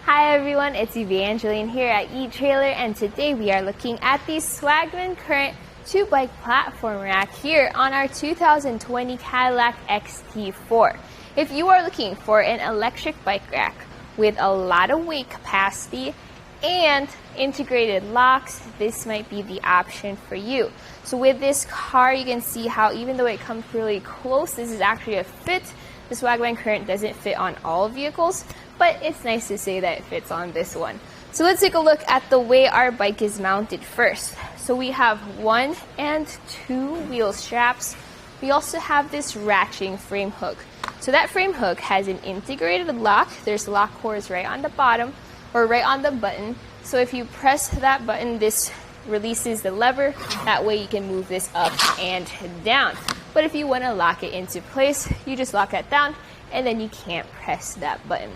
Hi everyone, it's Evangeline here at eTrailer, and today we are looking at the Swagman Current 2-bike platform rack here on our 2020 Cadillac XT4. If you are looking for an electric bike rack with a lot of weight capacity and integrated locks, this might be the option for you. So with this car, you can see how even though it comes really close, this is actually a fit. The Swagman Current doesn't fit on all vehicles, but it's nice to say that it fits on this one. So let's take a look at the way our bike is mounted first. So we have 1 and 2 wheel straps. We also have this ratcheting frame hook. So that frame hook has an integrated lock. There's lock cords right on the bottom, or right on the button. So if you press that button, this releases the lever. That way you can move this up and down. But if you want to lock it into place, you just lock that down and then you can't press that button.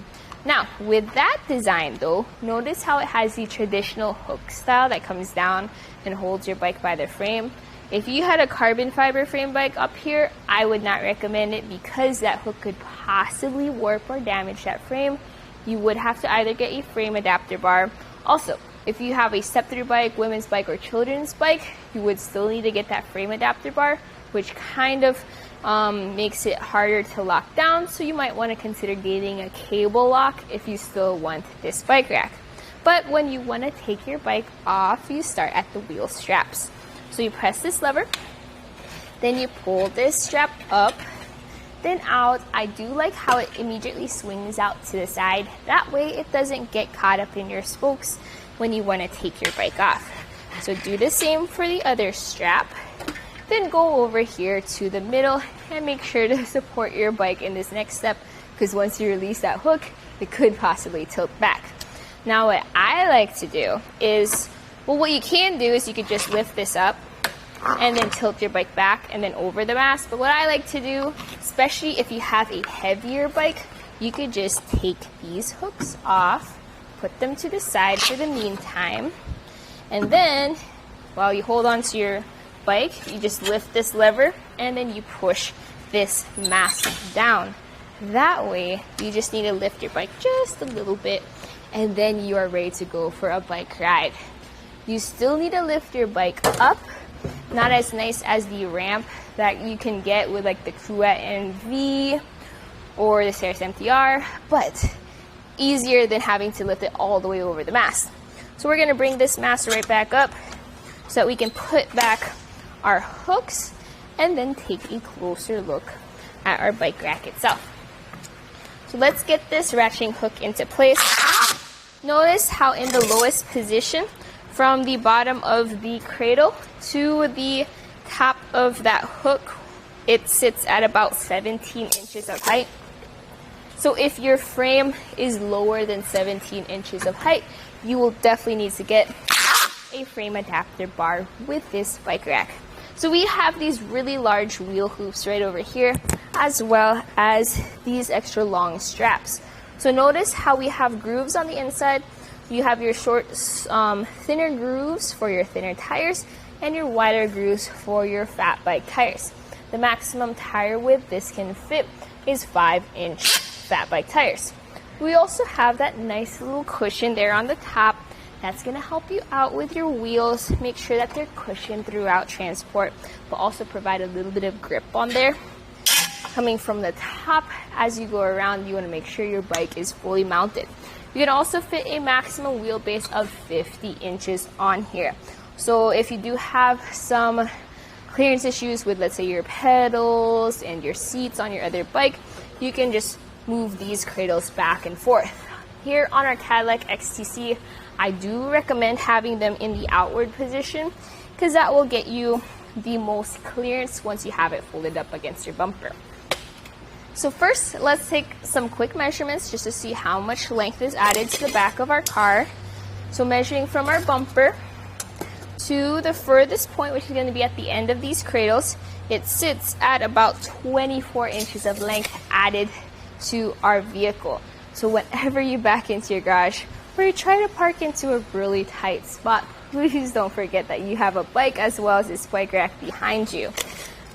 Now, with that design though, notice how it has the traditional hook style that comes down and holds your bike by the frame. If you had a carbon fiber frame bike up here, I would not recommend it because that hook could possibly warp or damage that frame. You would have to either get a frame adapter bar. Also, if you have a step-through bike, women's bike, or children's bike, you would still need to get that frame adapter bar, which kind of makes it harder to lock down. So you might want to consider getting a cable lock if you still want this bike rack. But when you want to take your bike off, you start at the wheel straps. So you press this lever, then you pull this strap up, then out. I do like how it immediately swings out to the side. That way it doesn't get caught up in your spokes when you want to take your bike off. So do the same for the other strap. Then go over here to the middle and make sure to support your bike in this next step, because once you release that hook, it could possibly tilt back. Now what I like to do is, well, what you can do is you could just lift this up and then tilt your bike back and then over the mast. But what I like to do, especially if you have a heavier bike, you could just take these hooks off, put them to the side for the meantime, and then while you hold on to your bike, you just lift this lever and then you push this mast down. That way you just need to lift your bike just a little bit and then you are ready to go for a bike ride. You still need to lift your bike up, not as nice as the ramp that you can get with like the Cruette NV or the Ceres MTR, but easier than having to lift it all the way over the mast. So we're going to bring this mast right back up so that we can put back our hooks and then take a closer look at our bike rack itself. So let's get this ratcheting hook into place. Notice how in the lowest position from the bottom of the cradle to the top of that hook, it sits at about 17 inches of height. So if your frame is lower than 17 inches of height, you will definitely need to get a frame adapter bar with this bike rack. So we have these really large wheel hoops right over here, as well as these extra long straps. So notice how we have grooves on the inside. You have your short, thinner grooves for your thinner tires and your wider grooves for your fat bike tires. The maximum tire width this can fit is 5-inch fat bike tires. We also have that nice little cushion there on the top. That's going to help you out with your wheels. Make sure that they're cushioned throughout transport, but also provide a little bit of grip on there. Coming from the top, as you go around, you want to make sure your bike is fully mounted. You can also fit a maximum wheelbase of 50 inches on here. So if you do have some clearance issues with, let's say, your pedals and your seats on your other bike, you can just move these cradles back and forth. Here on our Cadillac XTC, I do recommend having them in the outward position because that will get you the most clearance once you have it folded up against your bumper. So first, let's take some quick measurements just to see how much length is added to the back of our car. So measuring from our bumper to the furthest point, which is going to be at the end of these cradles, it sits at about 24 inches of length added to our vehicle. So whenever you back into your garage or you try to park into a really tight spot, please don't forget that you have a bike as well as this bike rack behind you.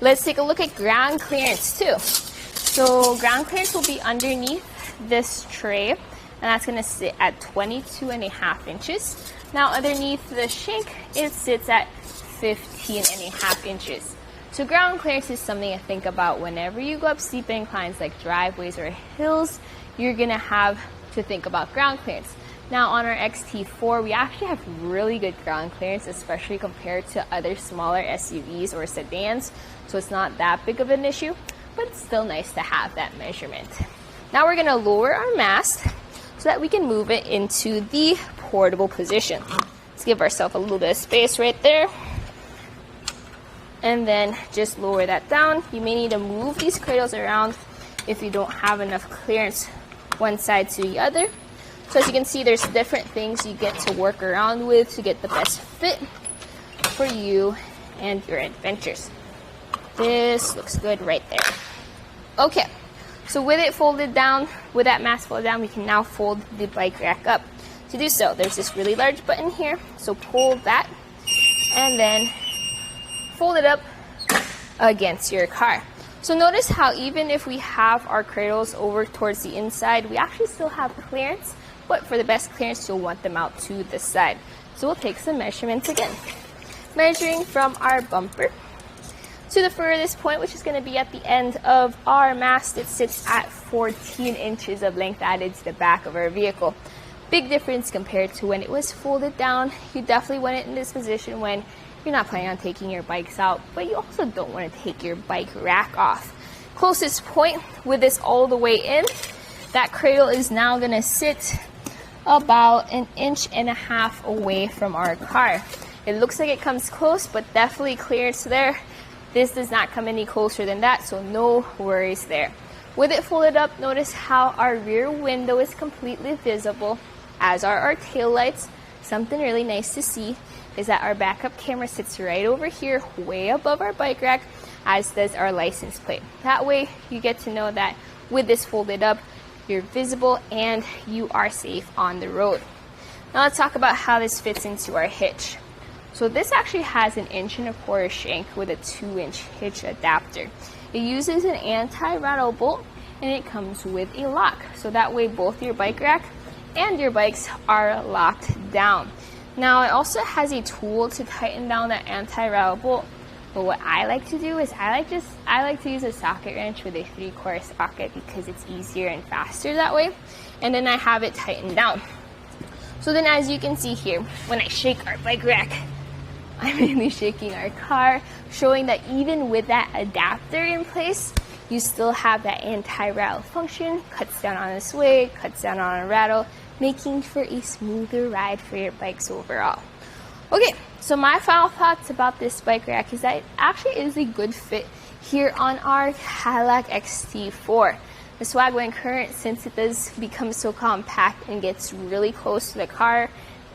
Let's take a look at ground clearance too. So ground clearance will be underneath this tray. and that's going to sit at 22.5 inches. Now underneath the shank, it sits at 15.5 inches. So ground clearance is something to think about whenever you go up steep inclines like driveways or hills. You're going to have to think about ground clearance. Now on our XT4, we actually have really good ground clearance, especially compared to other smaller SUVs or sedans. So it's not that big of an issue, but it's still nice to have that measurement. Now we're going to lower our mast so that we can move it into the portable position. Let's give ourselves a little bit of space right there. And then just lower that down. You may need to move these cradles around if you don't have enough clearance one side to the other. So as you can see, there's different things you get to work around with to get the best fit for you and your adventures. This looks good right there. Okay, so with it folded down, with that mast folded down, we can now fold the bike rack up. To do so, there's this really large button here, so pull that and then fold it up against your car. So notice how even if we have our cradles over towards the inside, we actually still have clearance, but for the best clearance, you'll want them out to the side. So we'll take some measurements again. Measuring from our bumper to the furthest point, which is going to be at the end of our mast, it sits at 14 inches of length added to the back of our vehicle. Big difference compared to when it was folded down. You definitely want it in this position when you're not planning on taking your bikes out, but you also don't want to take your bike rack off. Closest point with this all the way in, that cradle is now going to sit about 1.5 inches away from our car. It looks like it comes close, but definitely clearance there. This does not come any closer than that, so no worries there. With it folded up, notice how our rear window is completely visible, as are our tail lights. Something really nice to see is that our backup camera sits right over here, way above our bike rack, as does our license plate. That way, you get to know that with this folded up, you're visible and you are safe on the road. Now let's talk about how this fits into our hitch. So this actually has 1 1/4 inch shank with a 2-inch hitch adapter. It uses an anti-rattle bolt and it comes with a lock. So that way both your bike rack and your bikes are locked down. Now it also has a tool to tighten down that anti-rattle bolt. But what I like to do is I like to use a socket wrench with a 3/4 socket because it's easier and faster that way. And then I have it tightened down. So then as you can see here, when I shake our bike rack, I'm really shaking our car, showing that even with that adapter in place, you still have that anti-rattle function, cuts down on the sway, cuts down on a rattle, making for a smoother ride for your bikes overall. Okay, so my final thoughts about this bike rack is that it actually is a good fit here on our Cadillac XT4. The Swagman Current, since it does become so compact and gets really close to the car,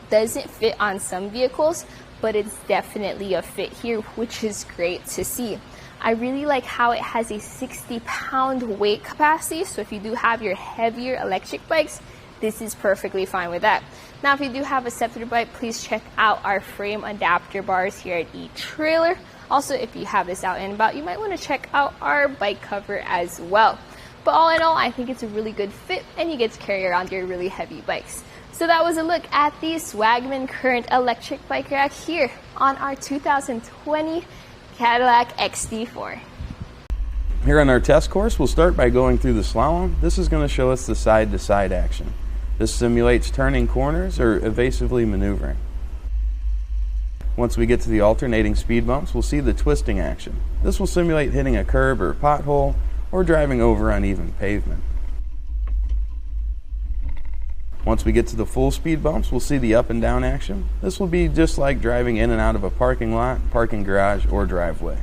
doesn't fit on some vehicles, but it's definitely a fit here, which is great to see. I really like how it has a 60-pound weight capacity, so if you do have your heavier electric bikes, this is perfectly fine with that. Now, if you do have a scepter bike, please check out our frame adapter bars here at etrailer. Also, if you have this out and about, you might want to check out our bike cover as well. But all in all, I think it's a really good fit and you get to carry around your really heavy bikes. So that was a look at the Swagman Current electric bike rack here on our 2020 Cadillac XT4. Here on our test course, we'll start by going through the slalom. This is going to show us the side-to-side action. This simulates turning corners or evasively maneuvering. Once we get to the alternating speed bumps, we'll see the twisting action. This will simulate hitting a curb or pothole or driving over uneven pavement. Once we get to the full speed bumps, we'll see the up and down action. This will be just like driving in and out of a parking lot, parking garage, or driveway.